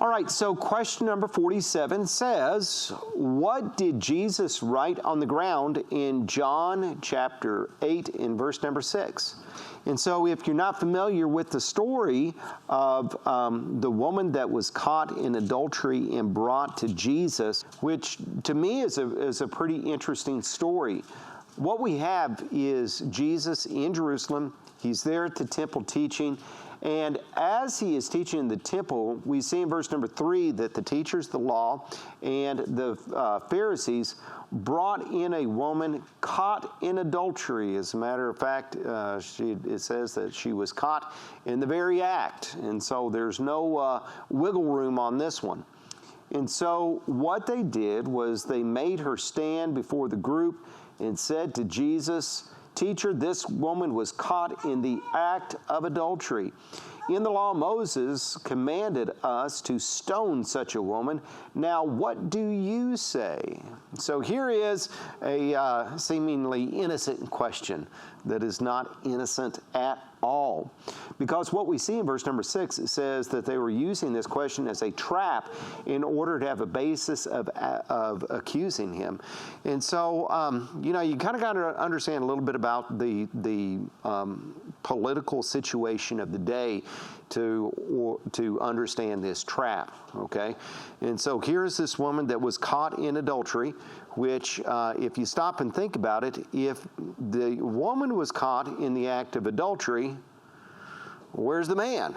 All right, so question number 47 says, what did Jesus write on the ground in John chapter 8 in verse number 6? And so if you're not familiar with the story of the woman that was caught in adultery and brought to Jesus, which to me is a pretty interesting story. What we have is Jesus in Jerusalem. He's there at the temple teaching. And as he is teaching in the temple, we see in verse number 3 that the teachers of the law and the Pharisees brought in a woman caught in adultery. As a matter of fact, it says that she was caught in the very act. And so there's no wiggle room on this one. And so what they did was they made her stand before the group and said to Jesus, "Teacher, this woman was caught in the act of adultery. In the law, Moses commanded us to stone such a woman. Now, what do you say?" So here is a seemingly innocent question that is not innocent at all. Because what we see in verse number 6, it says that they were using this question as a trap in order to have a basis of accusing him. And so, you kind of got to understand a little bit about the political situation of the day to understand this trap, okay? And so here's this woman that was caught in adultery, which if you stop and think about it, if the woman was caught in the act of adultery, where's the man?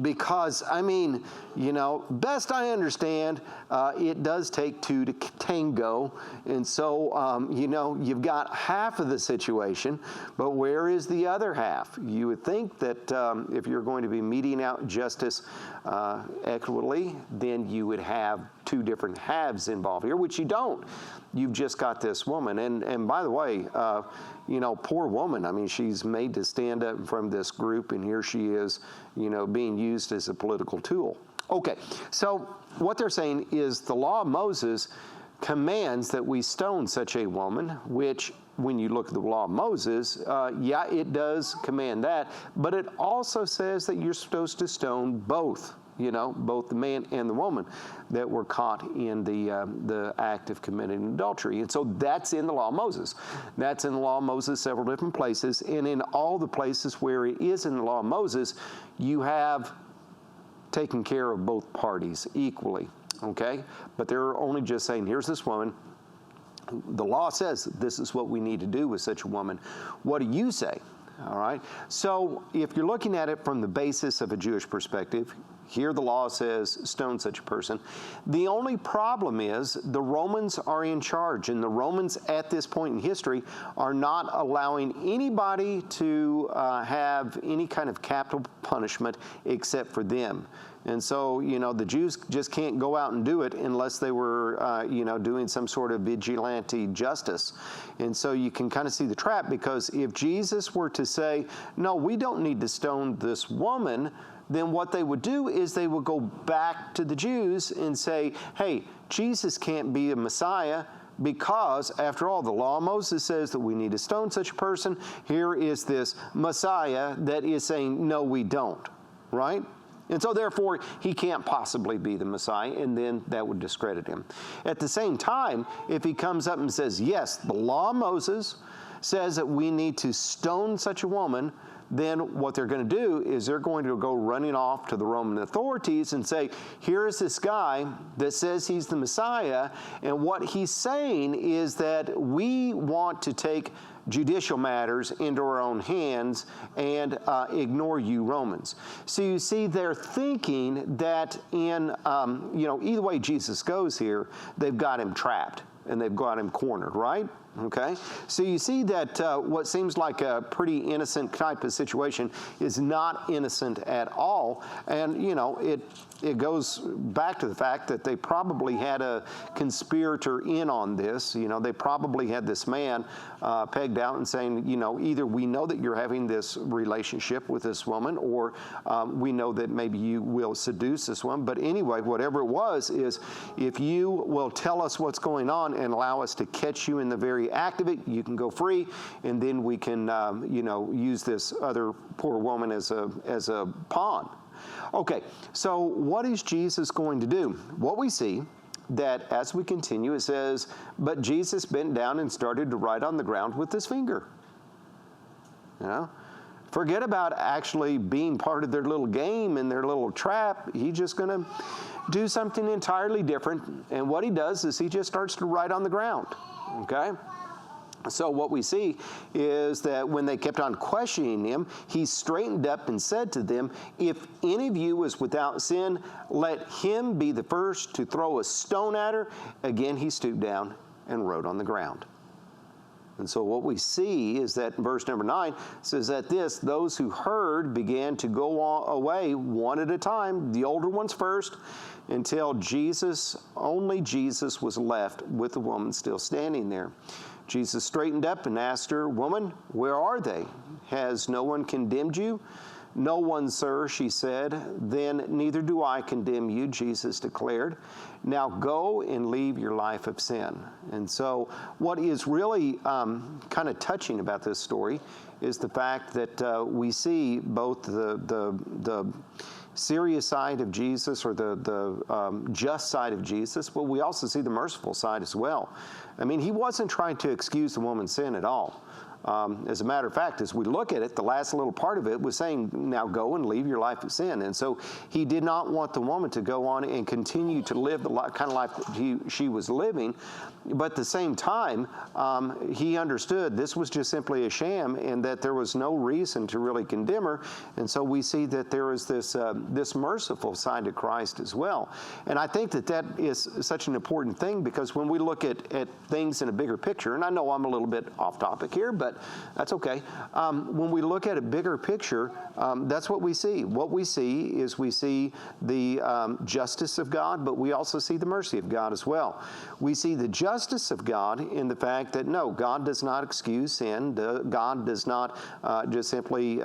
Because, best I understand, it does take two to tango. And so, you've got half of the situation, but where is the other half? You would think that if you're going to be meting out justice equitably, then you would have two different halves involved here, which you don't. You've just got this woman. And by the way, poor woman. She's made to stand up from this group, and here she is, being used as a political tool. Okay, so what they're saying is the law of Moses commands that we stone such a woman, which when you look at the law of Moses, it does command that, but it also says that you're supposed to stone both. Both the man and the woman that were caught in the act of committing adultery. And so that's in the law of Moses. That's in the law of Moses several different places. And in all the places where it is in the law of Moses, you have taken care of both parties equally, okay? But they're only just saying, here's this woman. The law says this is what we need to do with such a woman. What do you say? All right? So if you're looking at it from the basis of a Jewish perspective, here the law says stone such a person. The only problem is the Romans are in charge, and the Romans at this point in history are not allowing anybody to have any kind of capital punishment except for them. And so, the Jews just can't go out and do it unless they were, doing some sort of vigilante justice. And so you can kind of see the trap, because if Jesus were to say, no, we don't need to stone this woman, then what they would do is they would go back to the Jews and say, hey, Jesus can't be a Messiah, because, after all, the law of Moses says that we need to stone such a person. Here is this Messiah that is saying, no, we don't, right? And so, therefore, he can't possibly be the Messiah, and then that would discredit him. At the same time, if he comes up and says, yes, the law of Moses says that we need to stone such a woman, then what they're going to do is they're going to go running off to the Roman authorities and say, here is this guy that says he's the Messiah, and what he's saying is that we want to take judicial matters into our own hands and ignore you Romans. So you see, they're thinking that in, either way Jesus goes here, they've got him trapped and they've got him cornered, right? Okay, so you see that what seems like a pretty innocent type of situation is not innocent at all. And, it goes back to the fact that they probably had a conspirator in on this. They probably had this man pegged out and saying, either we know that you're having this relationship with this woman, or we know that maybe you will seduce this one. But anyway, whatever it was, is if you will tell us what's going on and allow us to catch you in the very act of it, you can go free, and then we can, use this other poor woman as a pawn. Okay, so what is Jesus going to do? What we see that as we continue, it says, but Jesus bent down and started to write on the ground with his finger. You know? Forget about actually being part of their little game and their little trap. He's just going to do something entirely different. And what he does is he just starts to write on the ground. Okay? So what we see is that when they kept on questioning him, he straightened up and said to them, if any of you is without sin, let him be the first to throw a stone at her. Again, he stooped down and wrote on the ground. And so what we see is that in verse number 9 says that those who heard began to go away one at a time, the older ones first, until only Jesus was left with the woman still standing there. Jesus straightened up and asked her, woman, where are they? Has no one condemned you? No one, sir, she said. Then neither do I condemn you, Jesus declared. Now go and leave your life of sin. And so what is really kind of touching about this story is the fact that we see both the serious side of Jesus, or the just side of Jesus, but we also see the merciful side as well. I mean, he wasn't trying to excuse the woman's sin at all. As a matter of fact, as we look at it, the last little part of it was saying, now go and leave your life of sin. And so he did not want the woman to go on and continue to live the kind of life that she was living. But at the same time, he understood this was just simply a sham and that there was no reason to really condemn her. And so we see that there is this merciful side to Christ as well. And I think that is such an important thing, because when we look at things in a bigger picture, and I know I'm a little bit off topic here, but that's okay. When we look at a bigger picture, that's what we see. What we see is we see the justice of God, but we also see the mercy of God as well. We see the justice of God in the fact that, no, God does not excuse sin. God does not just simply,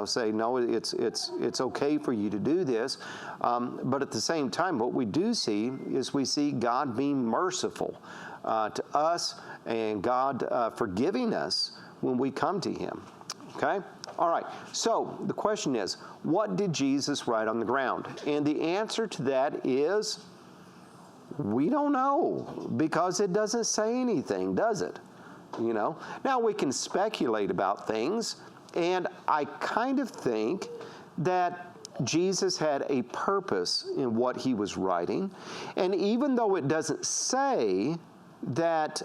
say, no, it's okay for you to do this. But at the same time, what we do see is we see God being merciful to us, and God forgiving us when we come to him. Okay? All right. So the question is, what did Jesus write on the ground? And the answer to that is, we don't know, because it doesn't say anything, does it? Now we can speculate about things, and I kind of think that Jesus had a purpose in what he was writing. And even though it doesn't say that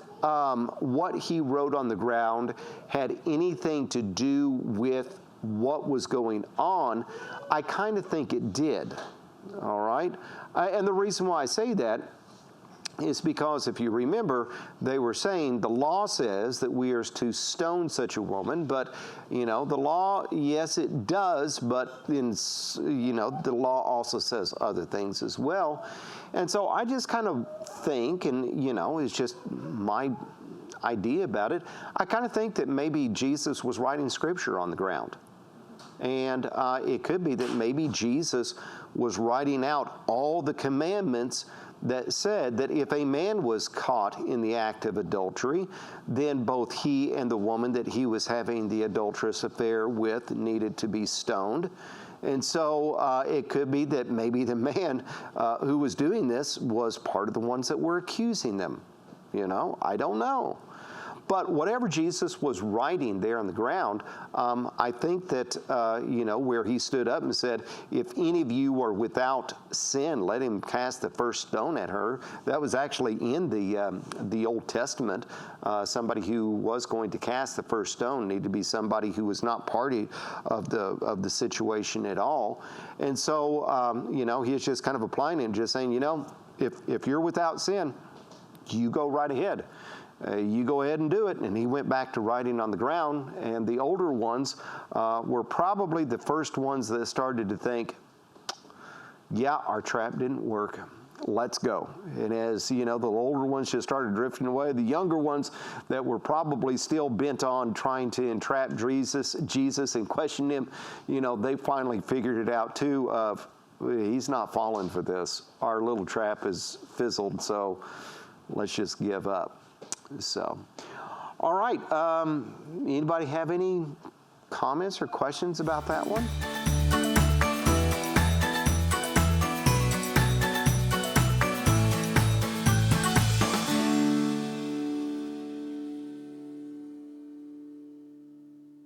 what he wrote on the ground had anything to do with what was going on, I kind of think it did. All right? And the reason why I say that is because, if you remember, they were saying the law says that we are to stone such a woman, but, the law, yes, it does, but the law also says other things as well. And so I just kind of think, and, it's just my idea about it, I kind of think that maybe Jesus was writing scripture on the ground. And it could be that maybe Jesus was writing out all the commandments that said that if a man was caught in the act of adultery, then both he and the woman that he was having the adulterous affair with needed to be stoned. And so it could be that maybe the man who was doing this was part of the ones that were accusing them. I don't know. But whatever Jesus was writing there on the ground, I think that, where he stood up and said, if any of you are without sin, let him cast the first stone at her. That was actually in the Old Testament. Somebody who was going to cast the first stone needed to be somebody who was not party of the situation at all. And so, he was just kind of applying it and just saying, if you're without sin, you go right ahead. You go ahead and do it. And he went back to writing on the ground. And the older ones were probably the first ones that started to think, yeah, our trap didn't work. Let's go. And as, the older ones just started drifting away, the younger ones that were probably still bent on trying to entrap Jesus and question him, they finally figured it out too of, he's not falling for this. Our little trap is fizzled, so let's just give up. So, all right. Anybody have any comments or questions about that one?